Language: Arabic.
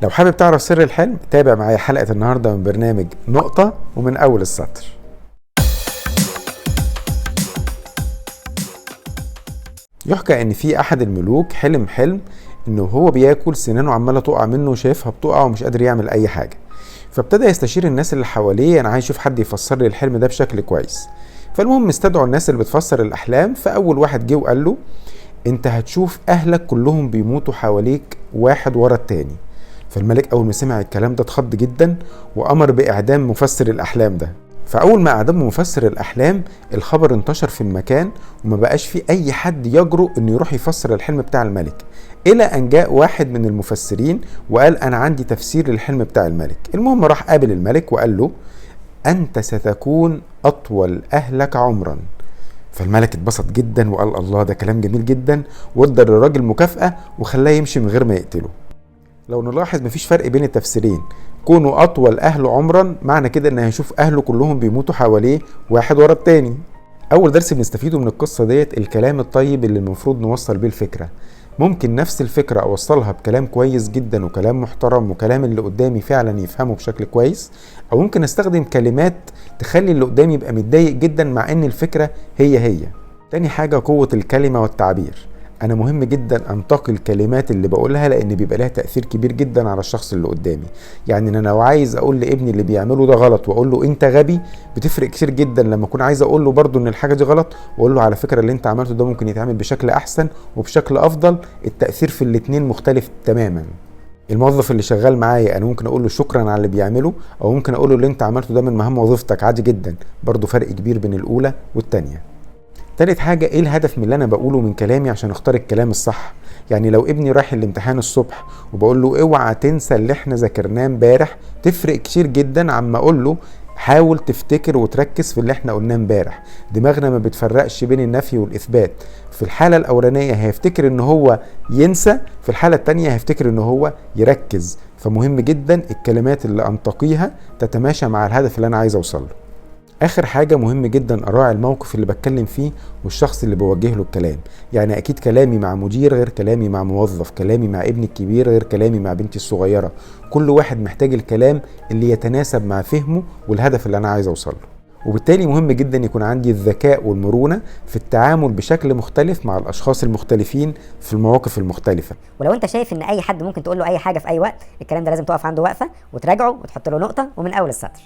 لو حابب تعرف سر الحلم تابع معايا حلقة النهاردة من برنامج نقطة ومن أول السطر. يحكى ان في احد الملوك حلم انه هو بياكل سنانه عماله تقع منه وشايفها بتقع ومش قادر يعمل اي حاجه، فابتدى يستشير الناس اللي حواليه، انا عايز اشوف حد يفسر لي الحلم ده بشكل كويس. فالمهم استدعوا الناس اللي بتفسر الاحلام، فاول واحد جه وقال له انت هتشوف اهلك كلهم بيموتوا حواليك واحد ورا التاني. فالملك اول ما سمع الكلام ده اتخض جدا وامر باعدام مفسر الاحلام ده. فاول ما اعدموا مفسر الاحلام الخبر انتشر في المكان وما بقاش في اي حد يجرؤ انه يروح يفسر الحلم بتاع الملك، الى ان جاء واحد من المفسرين وقال انا عندي تفسير للحلم بتاع الملك. المهم راح قابل الملك وقال له انت ستكون اطول اهلك عمرا. فالملك اتبسط جدا وقال الله ده كلام جميل جدا، وادى للراجل مكافأة وخلاه يمشي من غير ما يقتله. لو نلاحظ مفيش فرق بين التفسيرين، كونه اطول اهله عمرا معنى كده ان هيشوف اهله كلهم بيموتوا حواليه واحد ورا التاني. اول درس بنستفيده من القصة ديت الكلام الطيب اللي المفروض نوصل بيه الفكرة. ممكن نفس الفكرة اوصلها بكلام كويس جدا وكلام محترم وكلام اللي قدامي فعلا يفهمه بشكل كويس، او ممكن استخدم كلمات تخلي اللي قدامي يبقى متضايق جدا مع ان الفكرة هي. تاني حاجة قوة الكلمة والتعبير. انا مهم جدا انتقي الكلمات اللي بقولها لان بيبقى لها تأثير كبير جدا على الشخص اللي قدامي. يعني انا لو عايز اقول لابني اللي بيعمله ده غلط واقول له انت غبي، بتفرق كتير جدا لما اكون عايز اقول له برضو ان الحاجة دي غلط واقول له على فكرة اللي انت عملته ده ممكن يتعمل بشكل احسن وبشكل افضل. التأثير في الاتنين مختلف تماما. الموظف اللي شغال معايا انا ممكن اقول له شكرا على اللي بيعمله، او ممكن اقول له اللي انت عملته ده من مهام وظيفتك عادي جدا، برضو فرق كبير بين الاولى والتانية. تالت حاجة ايه الهدف من اللي انا بقوله من كلامي عشان اختار الكلام الصح. يعني لو ابني رايح الامتحان الصبح وبقول له اوعى تنسى اللي احنا ذاكرناه امبارح، تفرق كتير جدا عما اقول له حاول تفتكر وتركز في اللي احنا قلناه امبارح. دماغنا ما بتفرقش بين النفي والاثبات. في الحالة الاولانية هيفتكر ان هو ينسى، في الحالة التانية هيفتكر ان هو يركز. فمهم جدا الكلمات اللي انتقيها تتماشى مع الهدف اللي انا عايز اوصله. اخر حاجة مهم جدا اراعي الموقف اللي بتكلم فيه والشخص اللي بوجه له الكلام. يعني اكيد كلامي مع مدير غير كلامي مع موظف، كلامي مع ابني الكبير غير كلامي مع بنتي الصغيرة. كل واحد محتاج الكلام اللي يتناسب مع فهمه والهدف اللي انا عايز اوصله. وبالتالي مهم جدا يكون عندي الذكاء والمرونة في التعامل بشكل مختلف مع الاشخاص المختلفين في المواقف المختلفة. ولو انت شايف ان اي حد ممكن تقول له اي حاجة في اي وقت، الكلام ده لازم تقف عنده وقفة وتراجعه وتحط له نقطة ومن اول السطر.